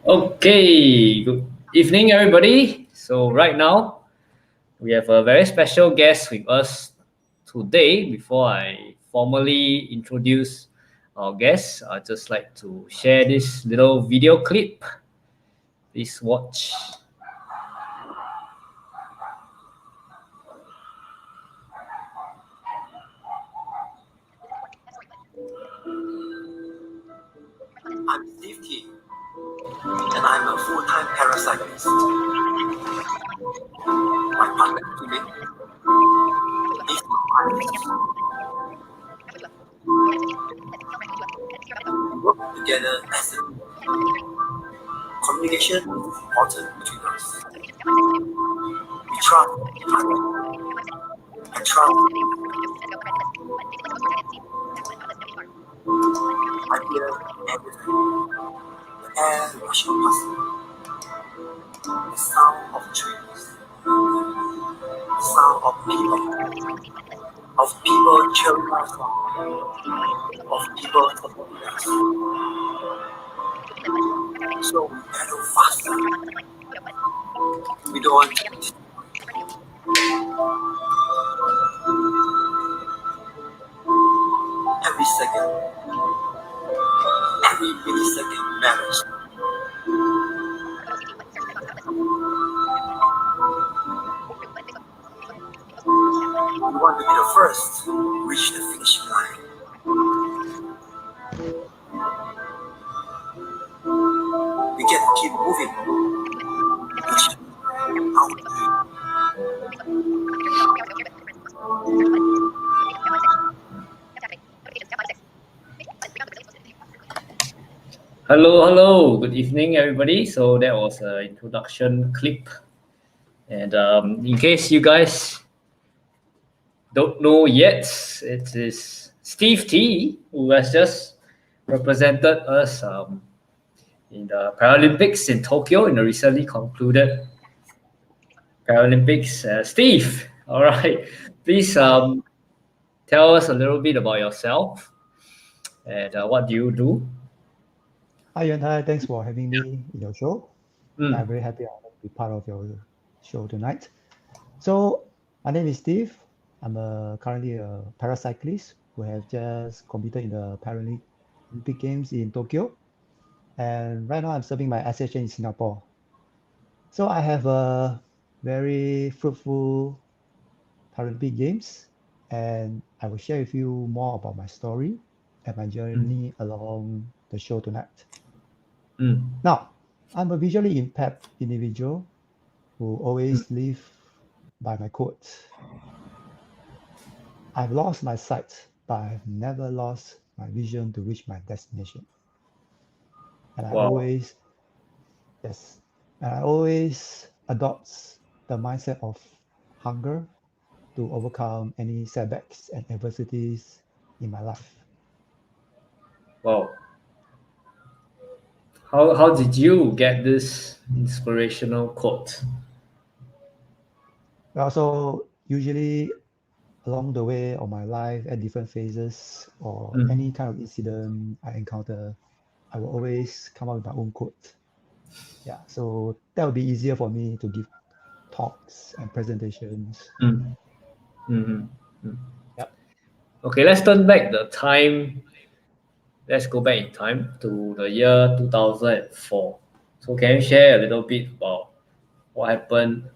Okay, good evening, everybody. So, right now, we have a very special guest with us today. Before I formally introduce our guest, I'd just like to share this little video clip. Please watch. I'm Steve T, and I'm a full-time paracyclist. My partner today is my wife. We work together as a team. Communication is important between us. We trust each other and trust. I hear everything. The air rushing past me, the sound of trees, the sound of people cheering us on, of people supporting us. So we pedal faster. We don't want to miss every second. Every millisecond matters. We want to be the first to reach the finishing line. We get to keep moving. Which is our dream. Hello. Good evening, everybody. So, that was an introduction clip. And in case you guys don't know yet, it is Steve T who has just represented us in the Paralympics in Tokyo in the recently concluded Paralympics. Steve, all right, please tell us a little bit about yourself and what do you do? Hi, Yuan Hai. Thanks for having me in your show. Mm. I'm very happy to be part of your show tonight. So, my name is Steve. I'm currently a paracyclist who have just competed in the Paralympic Games in Tokyo. And right now, I'm serving my SHN in Singapore. So, I have a very fruitful Paralympic Games, and I will share with you more about my story and my journey along the show tonight. Mm. Now, I'm a visually impaired individual who always live by my quote. I've lost my sight, but I've never lost my vision to reach my destination. And I Wow. always, yes, and I always adopt the mindset of hunger to overcome any setbacks and adversities in my life. Wow. How did you get this inspirational quote? Also, usually along the way of my life at different phases or any kind of incident I encounter, I will always come up with my own quote. Yeah, so that would be easier for me to give talks and presentations. Mm. Mhm. Mm. Yep. Okay, let's turn back the time. Let's go back in time to the year 2004. So can you share a little bit about what happened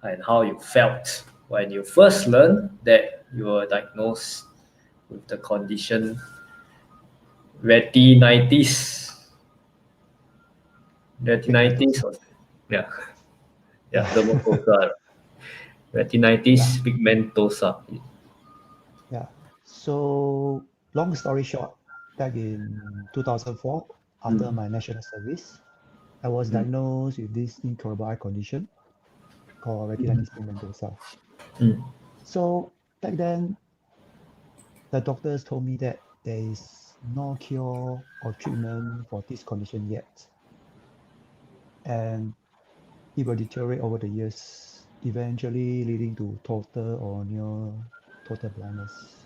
and how you felt when you first learned that you were diagnosed with the condition retinitis? Retinitis, Pigmentosa. yeah, Yeah. dermatosa, retinitis Yeah. pigmentosa. Yeah. So long story short, back in 2004, after Mm. my national service, I was Mm. diagnosed with this incurable eye condition called retinitis pigmentosa. Mm. So back then, the doctors told me that there is no cure or treatment for this condition yet. And it will deteriorate over the years, eventually leading to total or near total blindness.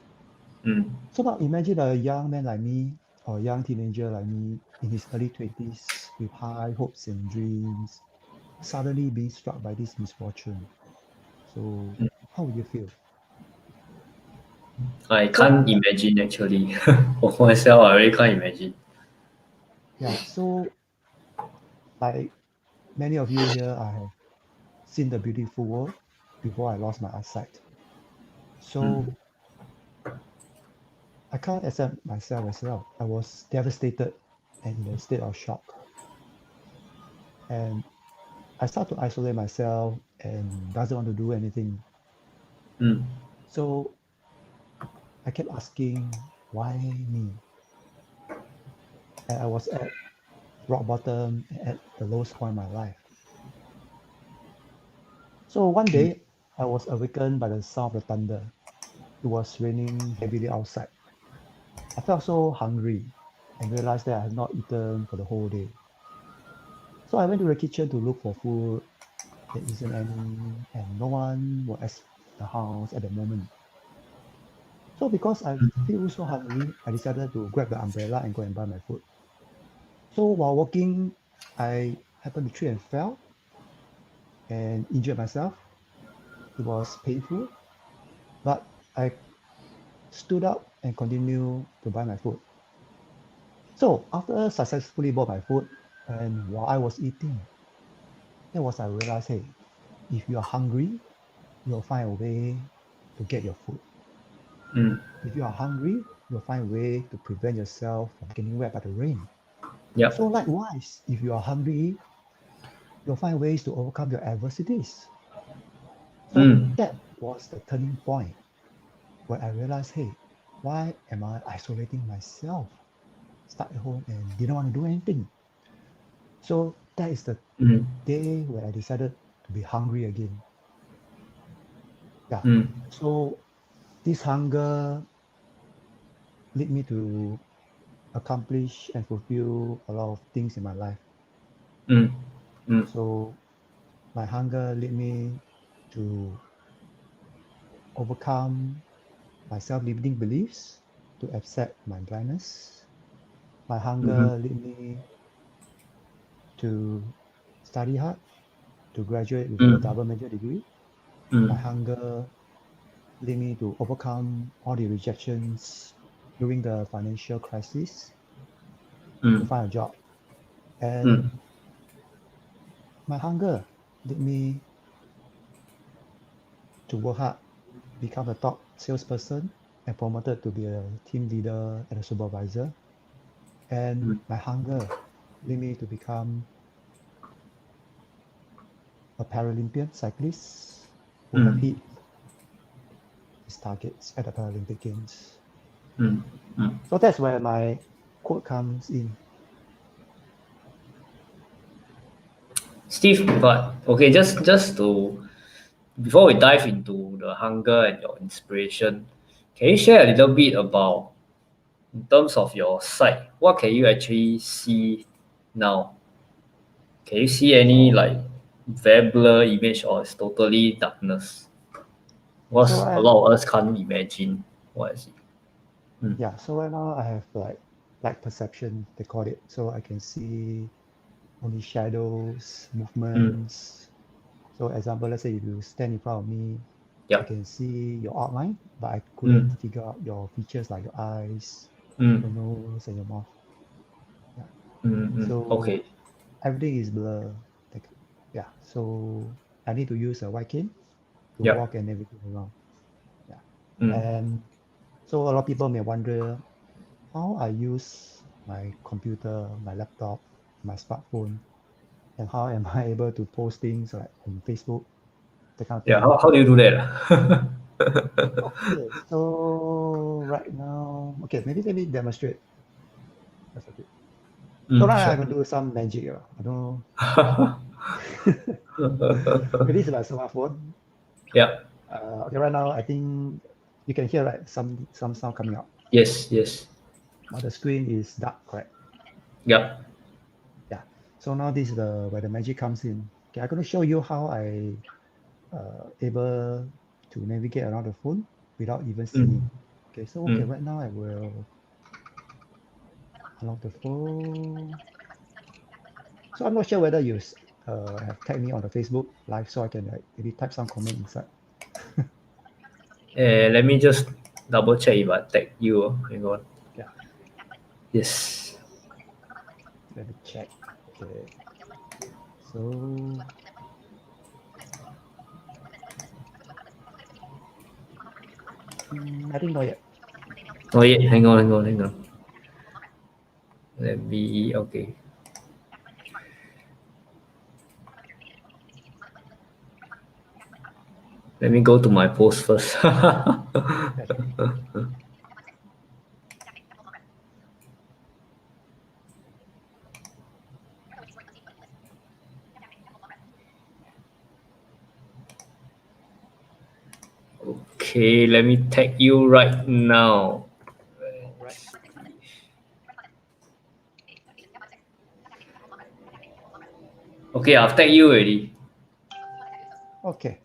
Mm. So now imagine a young man like me or a young teenager like me in his early 20s with high hopes and dreams, suddenly being struck by this misfortune. So how would you feel? I So can't imagine actually. For myself, I really can't imagine. yeah, so like many of you here, I have seen the beautiful world before I lost my eyesight. So Mm. I can't accept myself as well. I was devastated and in a state of shock. And I start to isolate myself and doesn't want to do anything. Mm. So I kept asking, why me? And I was at rock bottom at the lowest point in my life. So one day I was awakened by the sound of the thunder. It was raining heavily outside. I felt so hungry and realized that I had not eaten for the whole day. So I went to the kitchen to look for food. There isn't any, and no one was at the house at the moment. So because I feel so hungry, I decided to grab the umbrella and go and buy my food. So while walking, I happened to trip and fell and injured myself. It was painful, but I stood up and continued to buy my food. So after successfully bought my food, and while I was eating, that was I realized, hey, if you are hungry, you'll find a way to get your food. Mm. If you are hungry, you'll find a way to prevent yourself from getting wet by the rain. Yep. So likewise, if you are hungry, you'll find ways to overcome your adversities. So Mm. that was the turning point where I realized, hey, why am I isolating myself? Stuck at home and didn't want to do anything. So that is the Mm. day where I decided to be hungry again. Yeah. Mm. So this hunger led me to accomplish and fulfill a lot of things in my life. Mm. Mm. So my hunger led me to overcome my self-limiting beliefs, to accept my blindness. My Mhm. hunger led me to study hard, to graduate with a Mm. double major degree. My Mm. hunger led me to overcome all the rejections during the financial crisis to Mm. find a job. Mm. And my hunger led me to work hard, become a top salesperson, and promoted to be a team leader and a supervisor. And Mm. my hunger led me to become a Paralympian cyclist who have Mm. hit his targets at the Paralympic Games. Mm. Mm. So that's where my quote comes in. Steve, but okay, just to before we dive into the hunger and your inspiration, can you share a little bit about in terms of your sight? What can you actually see now? Can you see any So, like very blur image or it's totally darkness? so Because a right, lot of us can't imagine what I see. Mm. yeah, so right now I have like light perception, they call it. So I can see only shadows, Mm. movements. So example, let's say if you stand in front of me, I Yep. can see your outline, but I couldn't Mm. figure out your features like your eyes, Mm. your nose, and your mouth. Yeah. Mm. Mm. So Okay. everything is blur. Like, yeah. So I need to use a white cane to Yep. walk and navigate around. Yeah. Mm. And so a lot of people may wonder how I use my computer, my laptop, my smartphone, and how am I able to post things like on Facebook, that kind of Yeah. thing. How do you do that? Okay, so right now, okay, maybe let me demonstrate. That's okay. So Mm, right now I sure. can do some magic. I don't know. Okay, this is my smartphone. Yeah. Okay, right now I think you can hear right some sound coming out, Yes. Yes. but the screen is dark, correct? Yeah. Yeah. So now this is the where the magic comes in. Okay, I'm gonna show you how I able to navigate around the phone without even Mm. seeing. Okay, so okay, Mm. right now I will unlock the phone. So I'm not sure whether you have tagged me on the Facebook live so I can like maybe type some comment inside. Let me just double check if I tag you. Hang on. Yeah, Yes. let me check. Okay. So I think not yet. Oh yeah, hang on. Let me okay. Let me go to my post first. Okay. Okay, let me tag you right now. All right. Okay, I've tagged you already. Okay.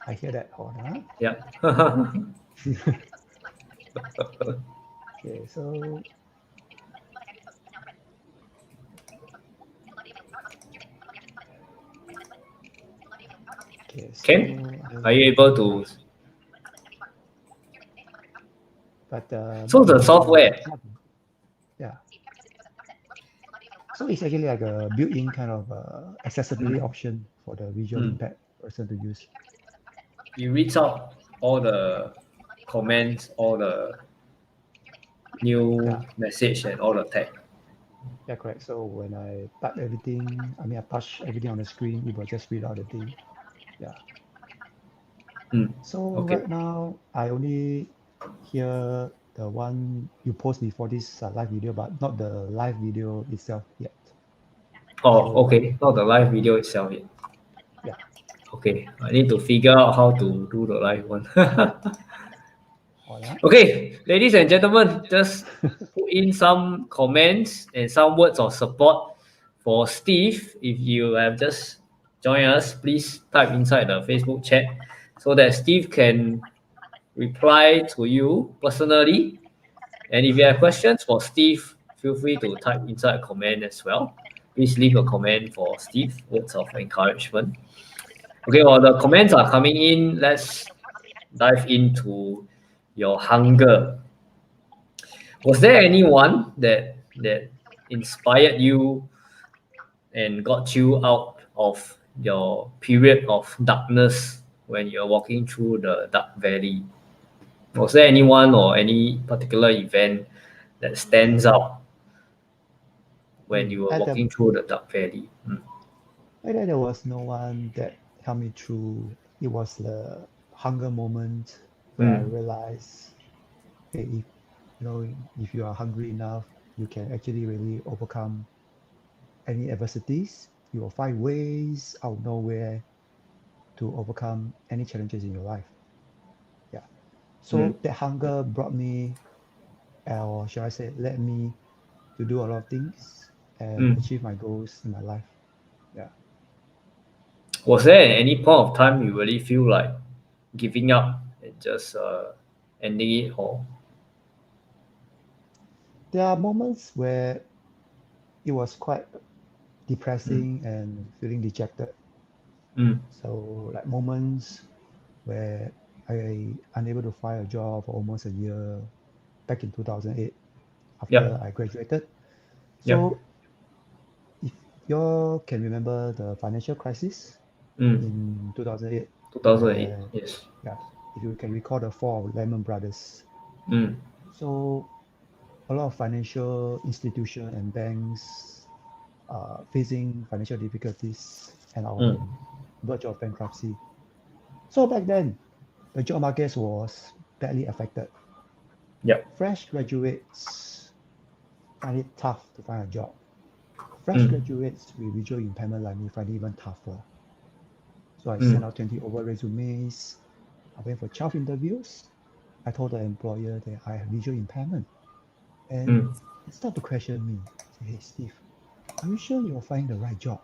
I hear that. Hold on. Yeah. Okay, so okay, so Ken, are you able to? but So the software. yeah. So it's actually like a built-in kind of accessibility option for the visual impaired person to use. You read out all the comments, all the new Yeah, message, and all the tag. yeah, correct. So when I type everything, I mean, I touch everything on the screen, it will just read out the thing. Yeah. So Okay. right now, I only hear the one you post before this live video, but not the live video itself yet. Oh, So okay. Not the live video itself yet. yeah, Okay, I need to figure out how to do the live one. all right. Okay, ladies and gentlemen, just put in some comments and some words of support for Steve. If you have just joined us, please type inside the Facebook chat so that Steve can reply to you personally. And if you have questions for Steve, feel free to type inside a comment as well. Please leave a comment for Steve, words of encouragement. Okay, while the comments are coming in, let's dive into your hunger. Was there anyone that inspired you and got you out of your period of darkness when you're walking through the dark valley? Was there anyone or any particular event that stands out when you were At the walking through the dark valley? Back then, there was no one that helped me through. It was the hunger moment where I realized, hey, if if you are hungry enough, you can actually really overcome any adversities. You will find ways out of nowhere to overcome any challenges in your life. Yeah. So that hunger brought me, or shall I say, led me to do a lot of things and achieve my goals in my life. Yeah. Was there at any point of time you really feel like giving up and just ending it all? There are moments where it was quite depressing and feeling dejected. So like moments where I unable to find a job for almost a year back in 2008 after Yep. I graduated. Yep. So if you can remember the financial crisis in 2008, 2008. where Yes. yeah, if you can recall the fall of Lehman Brothers. So a lot of financial institution and banks facing financial difficulties and are on verge of bankruptcy. So back then, the job market was badly affected. Yep. Fresh graduates find it tough to find a job. Fresh graduates with visual impairment like me find it even tougher. So I sent out 20 over resumes. I went for 12 interviews. I told the employer that I have visual impairment. And he started to question me. Say, hey, Steve, are you sure you'll find the right job?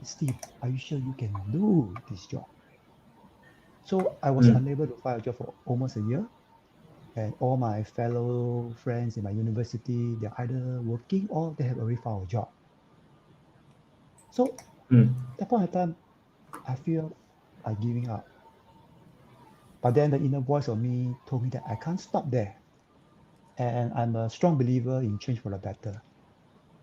Steve, are you sure you can do this job? So I was unable to find a job for almost a year. And all my fellow friends in my university, they're either working or they have already found a job. So Mm. at that point in time, I feel like giving up. But then the inner voice of me told me that I can't stop there. And I'm a strong believer in change for the better.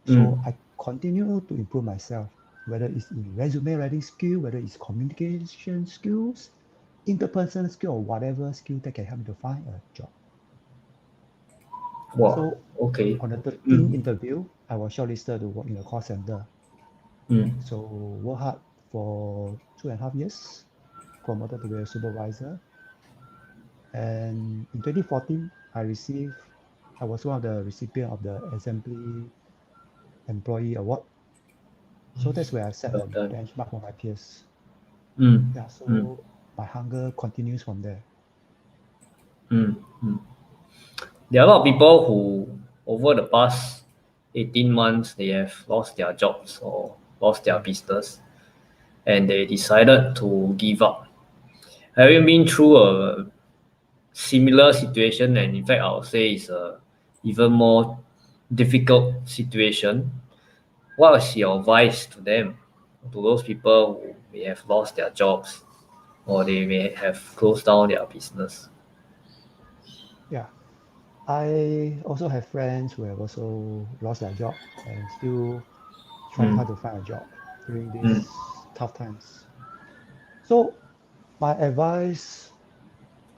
So Mm. I continue to improve myself, whether it's in resume writing skill, whether it's communication skills, interpersonal skill, or whatever skill that can help me to find a job. Wow. So Okay. on the 13th Mm. interview, I was shortlisted to work in a call center. Mm. So work hard for 2.5 years, promoted to be a supervisor. And in 2014, I was one of the recipient of the Exemplary Employee Award. So that's where I set Well a done. benchmark for my peers. Mm. Yeah, Mm. so my hunger continues from there. Mm. Mm. There are a lot of people who, over the past 18 months, they have lost their jobs or lost their business, and they decided to give up. Having been through a similar situation, and in fact, I would say it's a even more difficult situation, what is your advice to them, to those people who may have lost their jobs or they may have closed down their business? Yeah, I also have friends who have also lost their job and still trying Mm. hard to find a job during Mm. these tough times. So my advice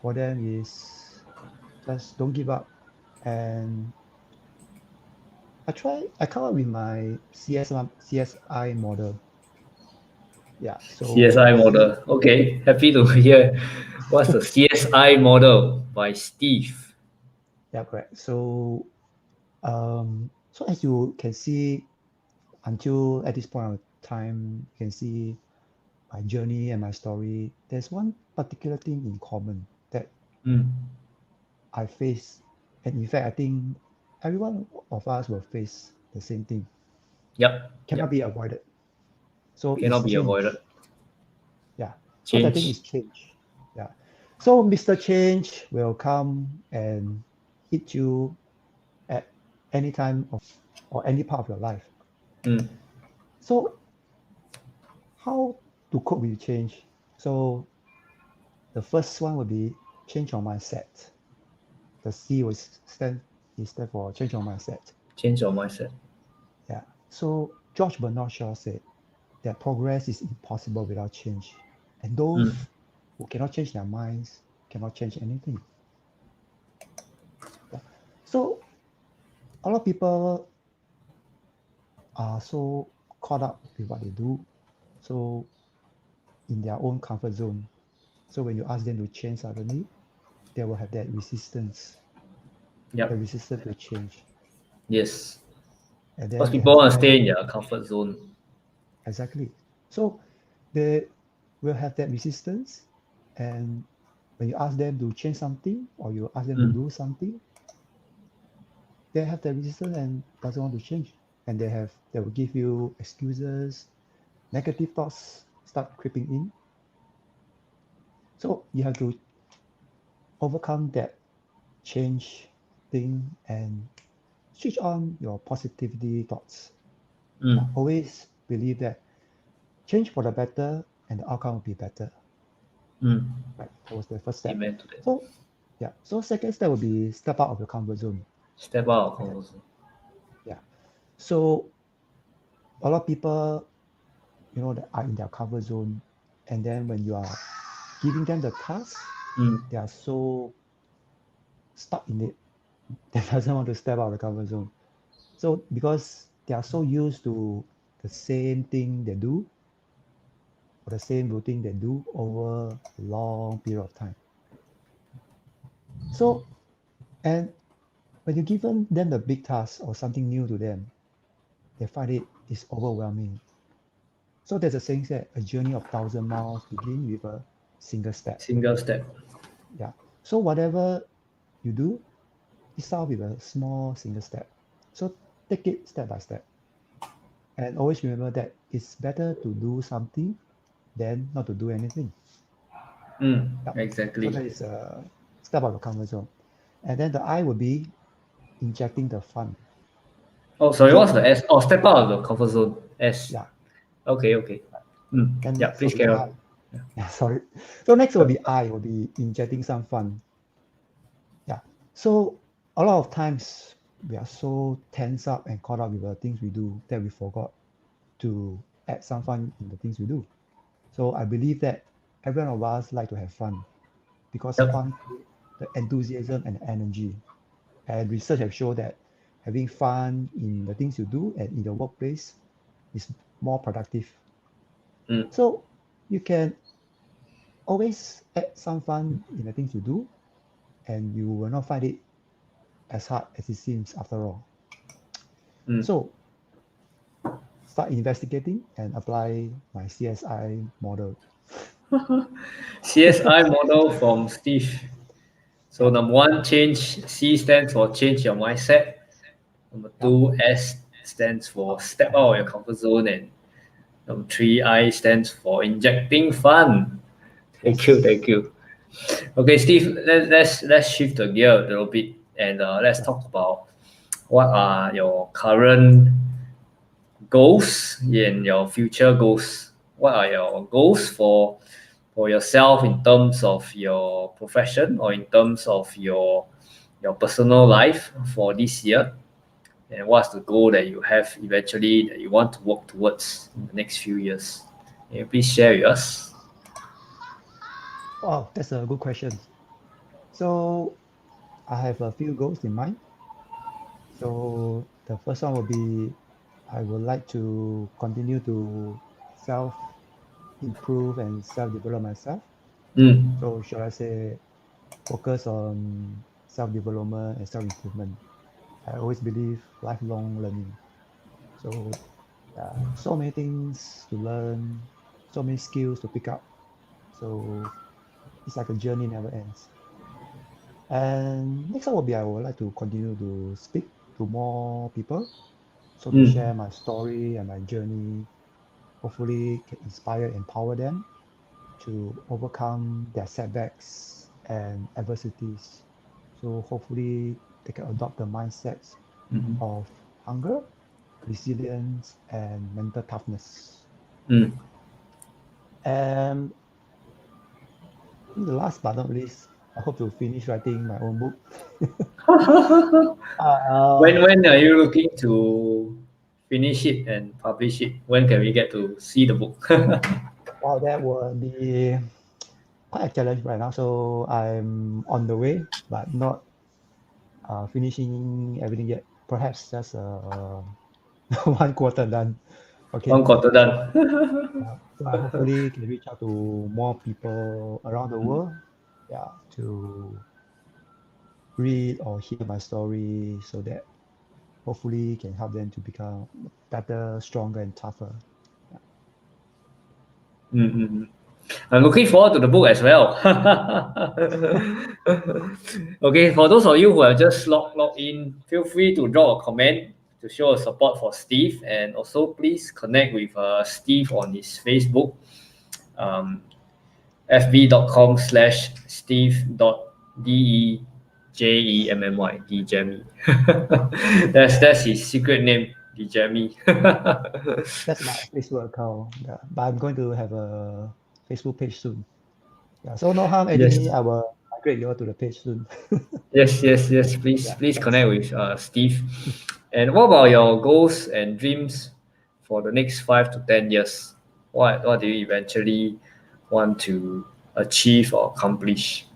for them is just don't give up. And I come up with my CSI model. Yeah, so CSI C, model. Okay, happy to hear. What's the CSI model by Steve? yeah, correct. So as you can see, until at this point of time, you can see my journey and my story. There's one particular thing in common that Mm. I face, and in fact, I think every one of us will face the same thing. Yep, Cannot yep. be avoided. So it's Cannot be avoided. change. Yeah. So the thing Change. is change. Yeah. So Mr. Change will come and hit you at any time of or any part of your life. Mm. So how to cope with change? So the first one will be change your mindset. The C was stand for change your mindset. Change your mindset. Yeah. So George Bernard Shaw said that progress is impossible without change. And those Mm. who cannot change their minds cannot change anything. Yeah. So a lot of people are so caught up with what they do, so in their own comfort zone. So when you ask them to change suddenly, they will have that resistance, the Yep. resistance to change. Yes. And Because then they people have want to that stay in their comfort zone. exactly. So they will have that resistance. And when you ask them to change something or you ask them to Mm. do something, they have that resistance and doesn't want to change. And they will give you excuses, negative thoughts start creeping in. So you have to overcome that change thing and switch on your positivity thoughts. Yeah, Mm. always believe that change for the better and the outcome will be better. Mm. Right. That was the first step. Amen to that. So yeah. So second step will be step out of your comfort zone. Step out of Okay. comfort zone. Yeah. So a lot of people, that are in their comfort zone, and then when you are giving them the task, Mm. they are so stuck in it. They doesn't want to step out of the comfort zone. So because they are so used to the same thing they do or the same routine they do over a long period of time. So and when you give them the big task or something new to them, they find it is overwhelming. So there's a saying that a journey of 1,000 miles begin with a single step. Single step. Yeah. So whatever you do, it start with a small single step. So take it step by step. And always remember that it's better to do something than not to do anything. Mm. Yeah. So Exactly. that is a step out of comfort zone. And then the I will be injecting the fun. Oh, sorry, So- what's the S? Oh, step out of the comfort zone. S. Yeah. Okay, okay. Then Yeah, next will please be carry I. on. Yeah, sorry. So next will be I will be injecting some fun. Yeah. So a lot of times we are so tense up and caught up with the things we do that we forgot to add some fun in the things we do. So I believe that every one of us like to have fun because Yep. fun creates the enthusiasm and energy. And research have shown that having fun in the things you do and in your workplace is more productive. Mm. So you can always add some fun in the things you do, and you will not find it as hard as it seems after all. Mm. So start investigating and apply my CSI model. CSI model from Steve. So Yeah. number one, change. C stands for change your mindset. Number Yep. two, S stands for step out of your comfort zone, and number three, I stands for injecting fun. Thank you, Yes. thank you. Okay, Steve, let's shift the gear a little bit and let's Yeah. talk about what are your current goals and your future goals. What are your goals for yourself in terms of your profession or in terms of your personal life for this year? And what's the goal that you have eventually that you want to work towards in the next few years? Can you please share with us? Wow, that's a good question. So I have a few goals in mind. So the first one will be I would like to continue to self improve and self develop myself. Mm, So should I say focus on self development and self improvement? I always believe lifelong learning. So so many things to learn, so many skills to pick up. So it's like a journey never ends. And next one will be I would like to continue to speak to more people. So to mm, share my story and my journey, hopefully can inspire, empower them to overcome their setbacks and adversities. So hopefully they can adopt the mindsets mhm, of hunger, resilience, and mental toughness. mm. And the last but not least, I hope to finish writing my own book. Uh, When are you looking to finish it and publish it? When can we get to see the book? wow, that will be quite a challenge right now. So I'm on the way, but not finishing everything yet. Perhaps just one quarter done. Okay. One quarter done. Yeah. So I hopefully can reach out to more people around the world. Yeah, to read or hear my story so that hopefully can help them to become better, stronger, and tougher. Yeah. Mm-hmm. I'm looking forward to the book as well. Okay, for those of you who have just logged in, feel free to drop a comment to show support for Steve, and also please connect with Steve on his Facebook, um, fb.com/steve.dejemmy, Dejemmy. That's his secret name, Dejemmy. That's my Facebook account. Yeah. But I'm going to have a Facebook page soon. Yeah. So no harm adding me. Yes. I will migrate you all to the page soon. Yes, yes, yes. Please, Yeah. please Thanks. connect with Steve. And what about your goals and dreams for the next 5 to 10 years? What do you eventually want to achieve or accomplish?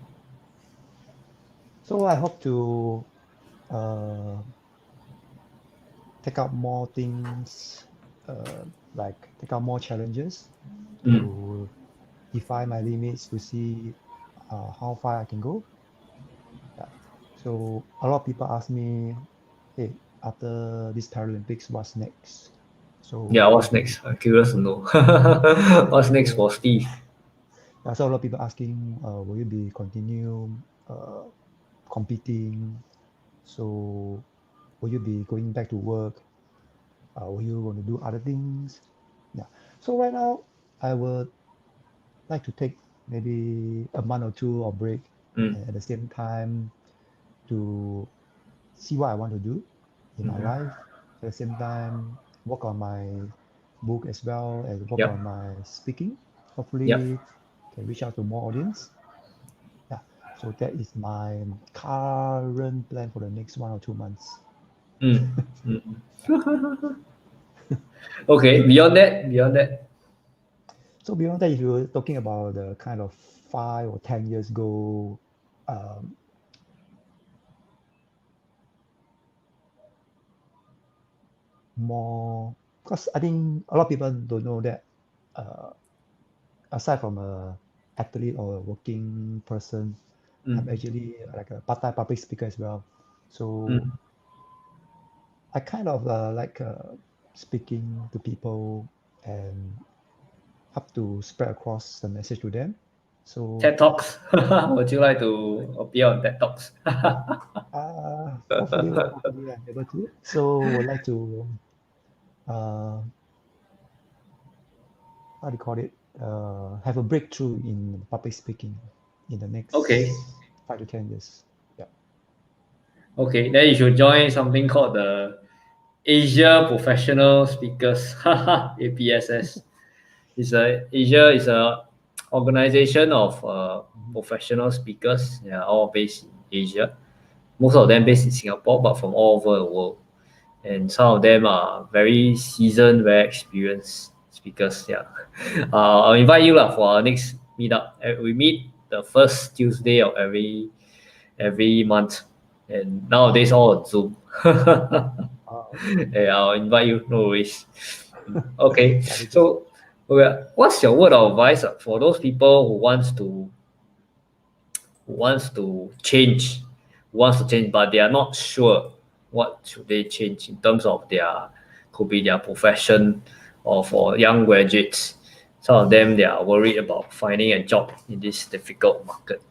So I hope to uh, take up more things, uh, like take up more challenges Mm. to define my limits to see how far I can go. Yeah. So a lot of people ask me, hey, after this Paralympics, what's next? Yeah, So what's next? I'm curious to know. What's next so for Steve? yeah, so a lot of people asking, will you be continue competing? So will you be going back to work? Will you want to do other things? Yeah. So right now, I would like to take maybe a month or two of break, Mm. and at the same time to see what I want to do in my life. At the same time, work on my book as well as work Yep. on my speaking. Yep. Hopefully, can reach out to more audience. Yeah. So that is my current plan for the next 1 or 2 months. Okay. Beyond that. So beyond that, if you were talking about the kind of 5 or 10 years ago, um, more, because I think a lot of people don't know that uh, aside from a athlete or a working person, I'm actually like a part-time public speaker as well. So I kind of like speaking to people and help to spread across the message to them. So TED Talks. Would you like to appear on TED Talks? hopefully I'm able to. So would like to uh, how do you call it? Have a breakthrough in public speaking in the Okay. next 5 to 10 years. Yeah. Okay. Then you should join something called the Asia Professional Speakers. APSS. Asia is a organization of professional speakers. They are all based in Asia. Most of them based in Singapore, but from all over the world. And some of them are very seasoned, very experienced speakers. Yeah, I'll invite you lah for our next meetup. We meet the first Tuesday of every month, and nowadays all on Zoom. Okay. Yeah, I'll invite you. No worries. Okay, That'll be good. so okay, what's your word of advice for those people who wants to change, but they are not sure what should they change in terms of could be their profession, or for young graduates, some of them they are worried about finding a job in this difficult market,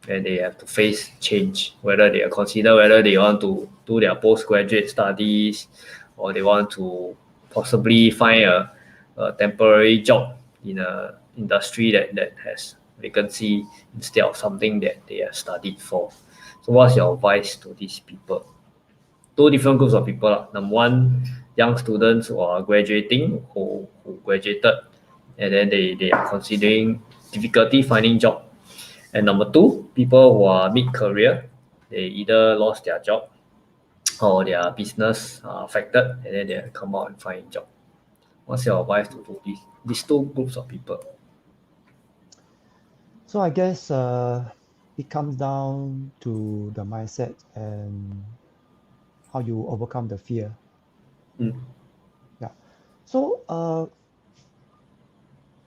and they have to face change, whether they consider whether they want to do their postgraduate studies, or they want to possibly find a temporary job in a industry that has vacancy instead of something that they have studied for. So what's your advice to these people? Two different groups of people lah. Number one, young students who are graduating, who graduated, and then they are considering difficulty finding job. And number two, people who are mid-career, they either lost their job or their business affected, and then they come out and find a job. What's your advice to these two groups of people? So I guess it comes down to the mindset and how you overcome the fear. Mm. Yeah. So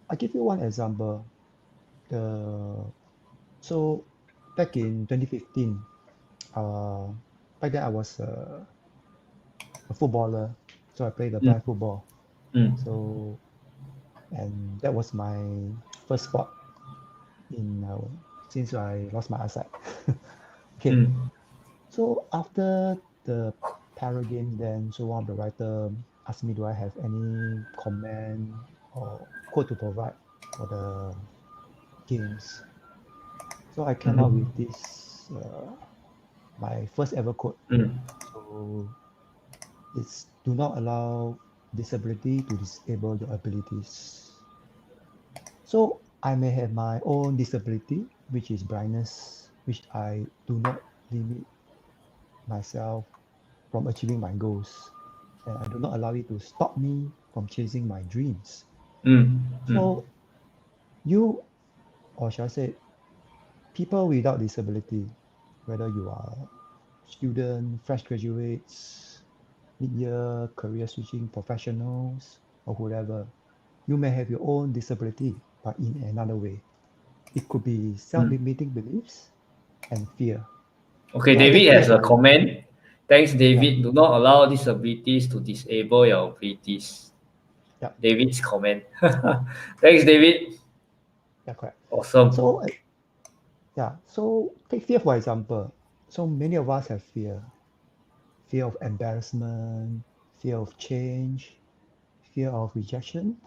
I give you one example. So back in 2015, back then I was a footballer, so I played the Mm. blind football. Mm. So and that was my first sport in since I lost my eyesight. Okay, Mm. so after the Para Games, then so one of the writer asked me, do I have any comment or quote to provide for the games? So I came up with this my first ever quote. Mm. So it's do not allow disability to disable your abilities. So I may have my own disability, which is blindness, which I do not limit myself from achieving my goals. And I do not allow it to stop me from chasing my dreams. Mm. Mm. So you, or shall I say, people without disability, whether you are student, fresh graduates, mid-year, career switching professionals, or whatever, you may have your own disability, but in another way. It could be Mm. self-limiting beliefs and fear. Okay, So I think David fear has should a be, comment. Thanks, yeah, David. Do not allow disabilities to disable your abilities. yeah, David's comment. Thanks, David. yeah, correct. Awesome. So yeah, so take fear for example. So many of us have fear. Fear of embarrassment, fear of change, fear of rejection,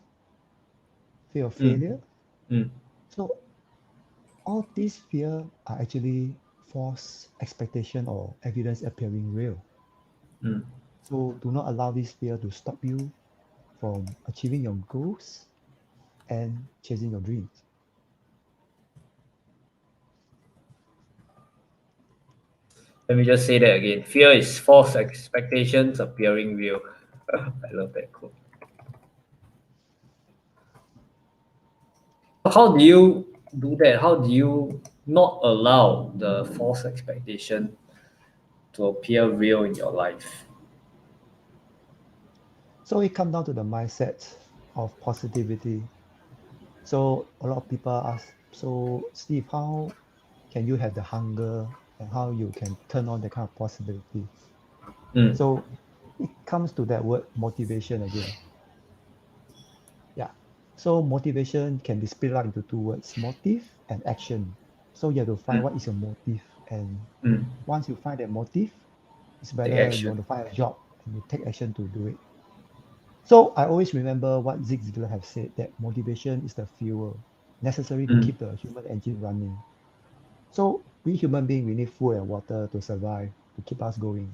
fear of Mm. failure. Mm. So all these fear are actually false expectation or evidence appearing real. Mm. So do not allow this fear to stop you from achieving your goals and chasing your dreams. Let me just say that again. Fear is false expectations appearing real. I love that quote. How do you do that? How do you not allow the false expectation to appear real in your life? So it comes down to the mindset of positivity. So a lot of people ask, so Steve, how can you have the hunger and how you can turn on that kind of possibility? Mm. So it comes to that word motivation again. Yeah. So motivation can be split out into two words, motive and action. So you have to find Mm. what is your motive. And Mm. once you find that motive, it's Take whether you action. want to find a job and you take action to do it. So I always remember what Zig Ziglar have said that motivation is the fuel necessary to Mm. keep the human engine running. So we human beings, we need food and water to survive, to keep us going.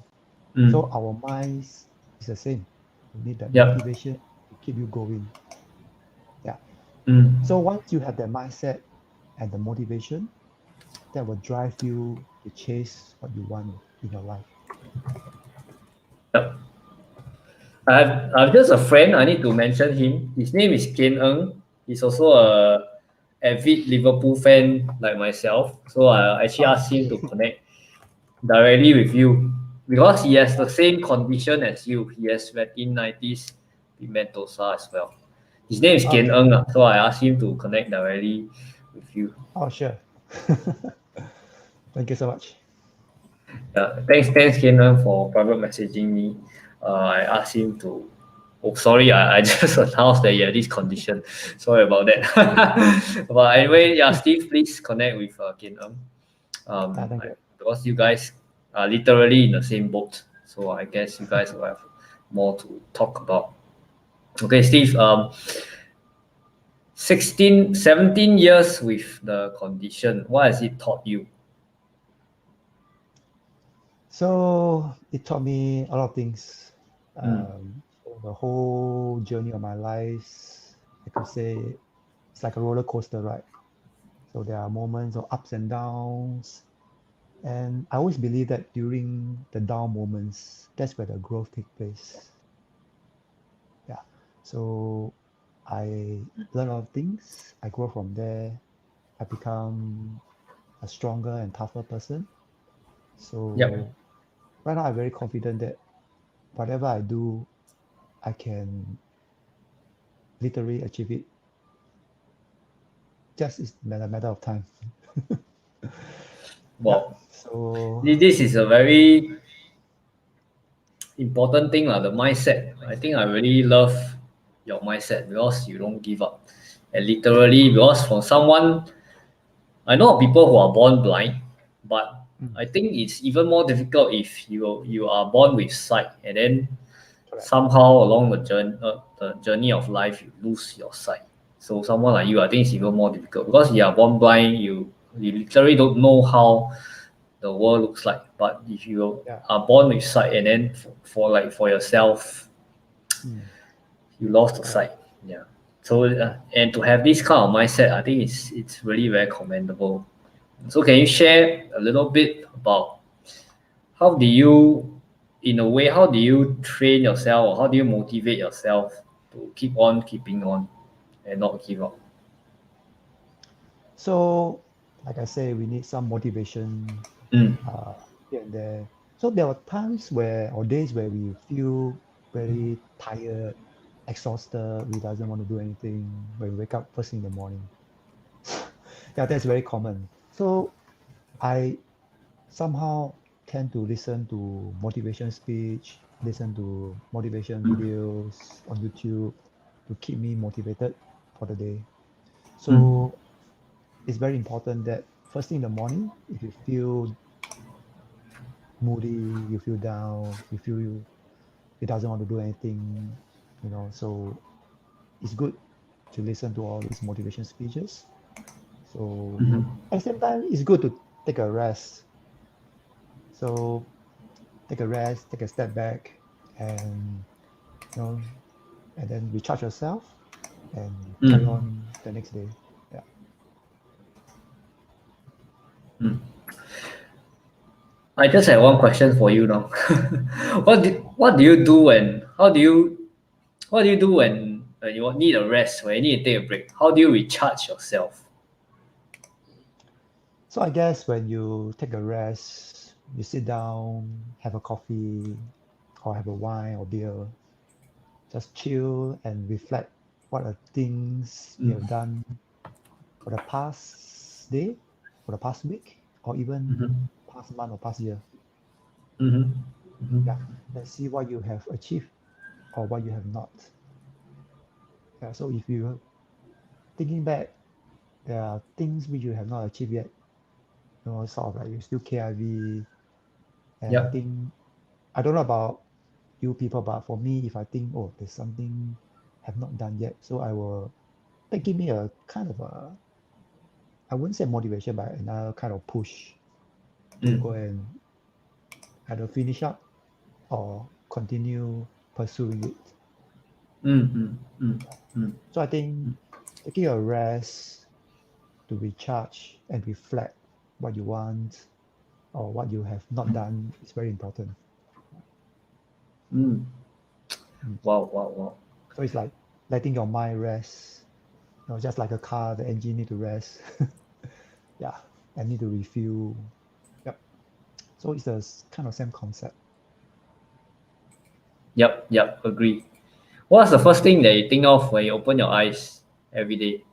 Mm. So our minds is the same. You need that Yep. motivation to keep you going. Yeah. Mm. So once you have that mindset and the motivation, that will drive you to chase what you want in your life. Yep. I've just a friend. I need to mention him. His name is Kian Eng. He's also a avid Liverpool fan like myself. So I actually asked him to Okay. connect directly with you because he has the same condition as you. He has retinitis pigmentosa as well. His name is Kian Okay. Eng, so I asked him to connect directly with you. Oh, sure. Thank you so much. Yeah, thanks, Kian Eng, for private messaging me. I asked him to. Oh, sorry, I just announced that you have this condition. Sorry about that. But anyway, yeah, Steve, please connect with Kian Eng. Thank you. Because you guys are literally in the same boat, so I guess you guys will have more to talk about. Okay, Steve, 16, 17 years with the condition, what has it taught you? So it taught me a lot of things. Mm. So the whole journey of my life, I could say it's like a roller coaster ride. So there are moments of ups and downs. And I always believe that during the down moments, that's where the growth takes place. Yeah. So I learn a lot of things. I grow from there. I become a stronger and tougher person. Yep. So right now I'm very confident that whatever I do, I can literally achieve it. Just is a matter of time. Yeah. Well, So this is a very important thing, the mindset. I think I really love your mindset because you don't give up. And literally, because for someone, I know of people who are born blind, but mm, I think it's even more difficult if you are born with sight and then correct. somehow along the journey of life you lose your sight. So someone like you, I think it's even more difficult because you are born blind. You literally don't know how the world looks like. But if you Yeah. are born with sight and then for yourself, Mm, you lost the correct. sight. Yeah. So and to have this kind of mindset, I think it's really very commendable. So can you share a little bit about how do you, in a way, how do you train yourself or how do you motivate yourself to keep on keeping on and not give up? So like I say, we need some motivation Mm. uh, here and there. So there are times where or days where we feel very tired, exhausted, we doesn't want to do anything when we wake up first thing in the morning. Yeah, that's very common. So I somehow tend to listen to motivation speech, listen to motivation videos on YouTube to keep me motivated for the day. Mm. So it's very important that first thing in the morning, if you feel moody, you feel down, you feel you doesn't want to do anything, so it's good to listen to all these motivation speeches. So Mhm. at the same time, it's good to take a rest. So take a rest, take a step back, and and then recharge yourself and carry on the next day. Yeah. I just have one question for you now. What do you do and what do you do when you need a rest, when you need to take a break? How do you recharge yourself? So I guess when you take a rest, you sit down, have a coffee, or have a wine or beer, just chill and reflect what are things you have done for the past day, for the past week, or even Mm-hmm. past month or past year. Mm-hmm. Mm-hmm. Yeah, and see what you have achieved or what you have not. Yeah, so if you thinking back, there are things which you have not achieved yet, sort of like you still KIV, and I Yep. think I don't know about you people, but for me, if I think, oh, there's something have not done yet, so that give me a kind of I wouldn't say motivation, but another kind of push to Mm. go and either finish up or continue pursuing it. Mm, mm, mm, mm, So I think taking a rest to recharge and reflect what you want or what you have not done is very important. mm. Mm. Wow, wow, wow. So it's like letting your mind rest, just like a car, the engine need to rest. Yeah, and need to refuel. Yep. So it's the kind of same concept. Yep, yep, agree. What's the first thing that you think of when you open your eyes every day?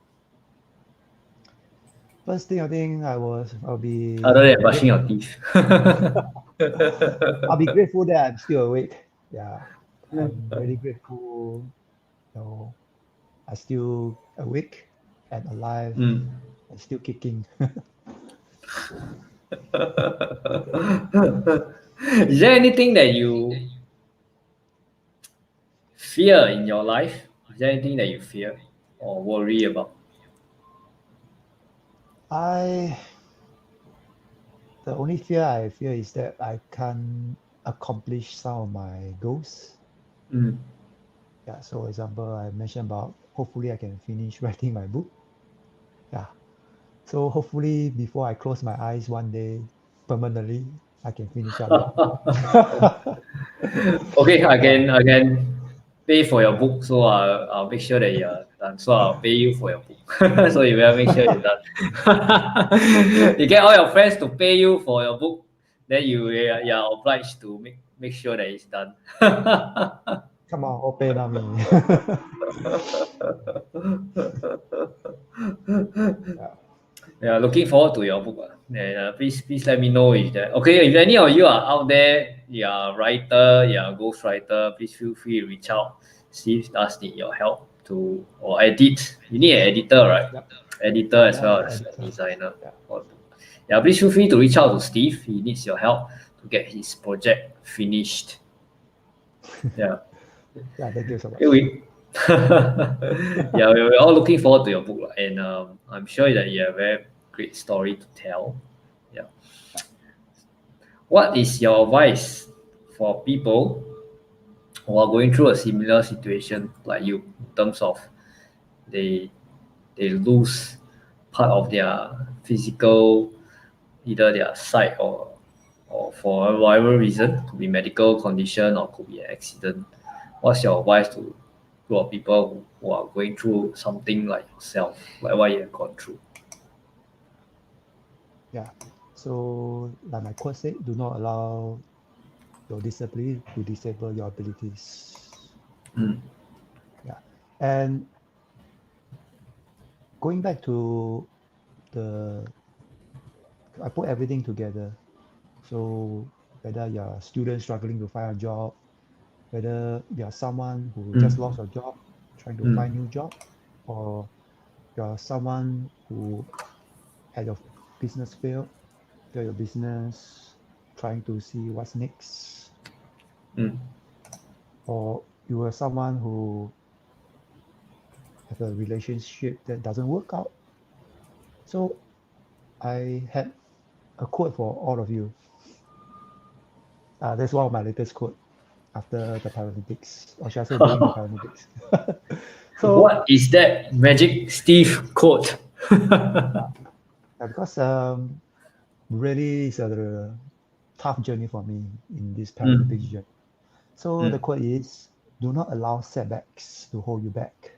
First thing I think I'll Other be than brushing your teeth. I'll be grateful that I'm still awake. Yeah, I'm really grateful. You know, I still awake and alive Mm. and still kicking. Is there anything that you fear in your life? Is there anything that you fear or worry about? I The only fear I fear is that I can't accomplish some of my goals. Mm. Yeah, so example, I mentioned about hopefully I can finish writing my book. Yeah, so hopefully before I close my eyes one day permanently, I can finish up it. Okay, Yeah, I can pay for your book, so I'll make sure that you're done. So I'll pay you for your book. So you better make sure you're done. You get all your friends to pay you for your book, then you're obliged to make sure that it's done. come on, open on me. Yeah. Yeah, looking forward to your book. And please let me know if that okay. If any of you are out there, you are a writer, you are a ghostwriter, please feel free to reach out. Steve does need your help to or edit. You need an editor, right? Yep. Editor as Yeah, well yeah, as a editor. designer. Yeah. Yeah, please feel free to reach out to Steve. He needs your help to get his project finished. Yeah. Yeah, thank you so much. Anyway, yeah, we're all looking forward to your book, lah, and I'm sure that you have a very great story to tell. Yeah. What is your advice for people who are going through a similar situation like you in terms of they they lose part of their physical, either their sight or for whatever reason, could be medical condition or could be an accident. What's your advice to group of people who are going through something like yourself, like what you have gone through? Yeah. So like my quote said, do not allow your disability to disable your abilities. Mm, Yeah. And going back to the I put everything together. So whether you're a student struggling to find a job, whether you're someone who just mm, lost a job, trying to mm, find new job, or you're someone who had your business fail your business, trying to see what's next, mm. or you are someone who have a relationship that doesn't work out. So I had a quote for all of you. That's one of my latest quote after the Paralympics, or should I say during the Paralympics. So What is that magic Steve quote? because really it's a tough journey for me in this Mm. Paralympics journey. So the quote is, do not allow setbacks to hold you back.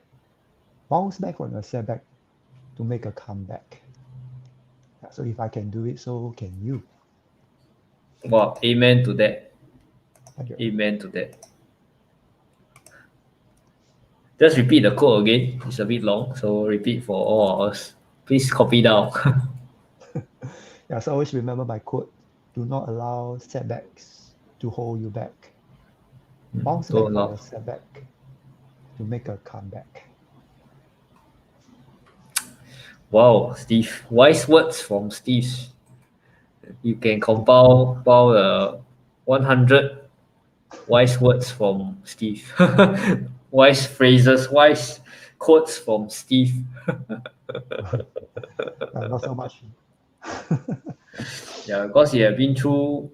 Bounce back from a setback to make a comeback. So if I can do it, so can you. Wow, amen to that. Thank you. Amen to that. Just repeat the quote again. It's a bit long, so repeat for all of us. Please copy down. Yeah, so always remember my quote, do not allow setbacks to hold you back. Bounce back Don't from allow. a setback to make a comeback. Wow, Steve. Wise words from Steve. You can compile 100 wise words from Steve. Wise phrases, wise quotes from Steve. Not so much. Yeah, because you have been through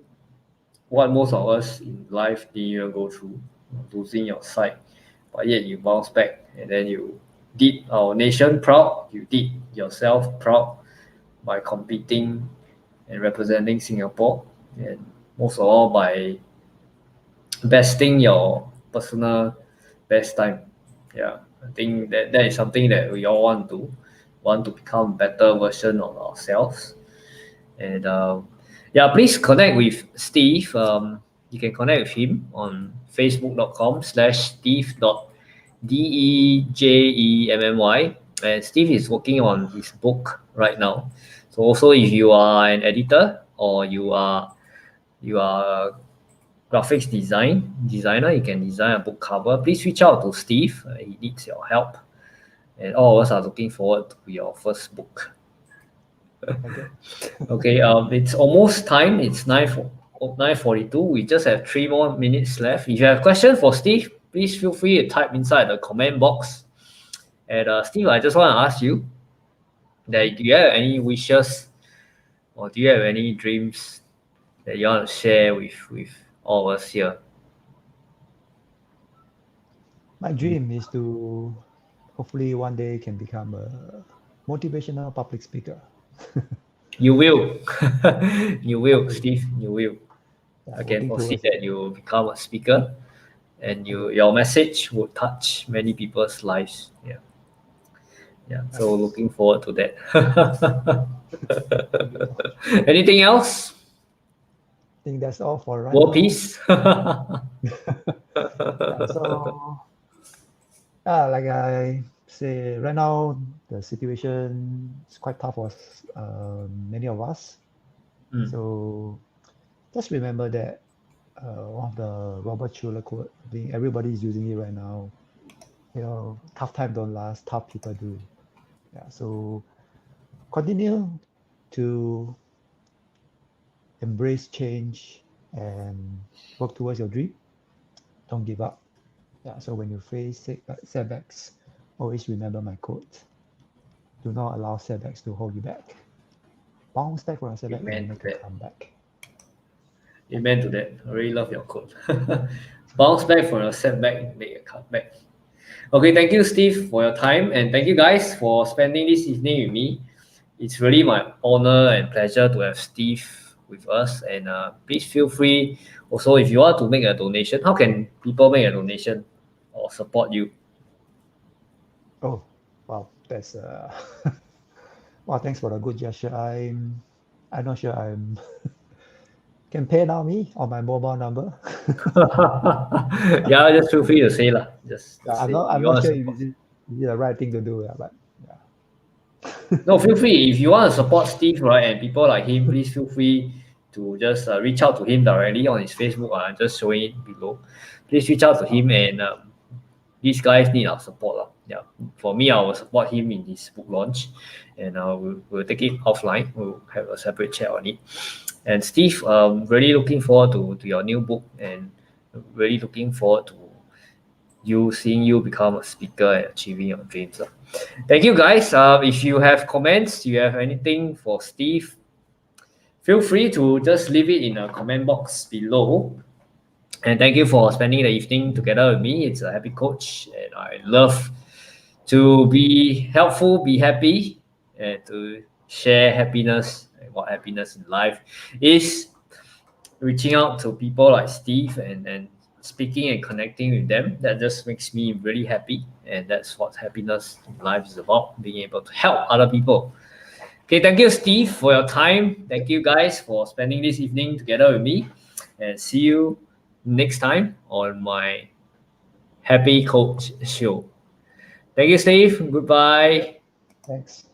what most of us in life didn't even go through, losing your sight, but yet you bounce back and then you did our nation proud, you did yourself proud by competing and representing Singapore, and most of all by besting your personal best time. Yeah, I think that is something that we all want to become a better version of ourselves. And yeah, please connect with Steve. You can connect with him on facebook.com/steve.dejemm. And Steve is working on his book right now. So also, if you are an editor or you are graphics designer, you can design a book cover. Please reach out to Steve. He needs your help, and all of us are looking forward to your first book. Thank you. Okay, it's almost time. It's 9:42. We just have 3 more minutes left. If you have questions for Steve, please feel free to type inside the comment box. And Steve, I just want to ask you that do you have any wishes or do you have any dreams that you want to share with all of us here? My dream is to hopefully one day can become a motivational public speaker. You will. You will, Steve. You will. Yeah, I can working foresee towards that it. you will become a speaker and your message will touch many people's lives. Yeah. Yeah. So looking forward to that. Thank you so much. Anything else? I think that's all for right World now. peace? Yeah, so like I say, right now the situation is quite tough for many of us. So just remember that one of the Robert Schuller quote, I think everybody is using it right now. Tough time don't last, tough people do. Yeah, so continue to embrace change and work towards your dream. Don't give up. Yeah, so when you face setbacks, always remember my quote. Do not allow setbacks to hold you back. Bounce back from a setback Amen and to make a that. comeback. Amen to that. I really love your quote. Bounce back from your setback and make a comeback. Okay, thank you, Steve, for your time, and thank you guys for spending this evening with me. It's really my honor and pleasure to have Steve with us. And please feel free. Also, if you want to make a donation, how can people make a donation or support you? Oh, wow, that's wow, thanks for the good gesture. I'm not sure I'm can pay now me on my mobile number. Yeah, just feel free to say lah. Just Yeah, say I'm you not want to sure if support. is the right thing to do, yeah, but yeah. No, feel free. If you want to support Steve, right, and people like him, please feel free to just reach out to him directly on his Facebook. I'm just showing it below. Please reach out to him, and these guys need our support. Yeah. For me, I will support him in his book launch, and we'll take it offline. We'll have a separate chat on it. And Steve, really looking forward to your new book, and really looking forward to seeing you become a speaker and achieving your dreams. Thank you, guys. If you have comments, you have anything for Steve, feel free to just leave it in a comment box below. And thank you for spending the evening together with me. It's a happy coach, and I love to be helpful, be happy, and to share happiness and what happiness in life is. Reaching out to people like Steve and speaking and connecting with them, that just makes me really happy. And that's what happiness in life is about, being able to help other people. Okay, thank you, Steve, for your time. Thank you, guys, for spending this evening together with me. And see you next time on my Happy Coach Show. Thank you, Steve. Goodbye. Thanks.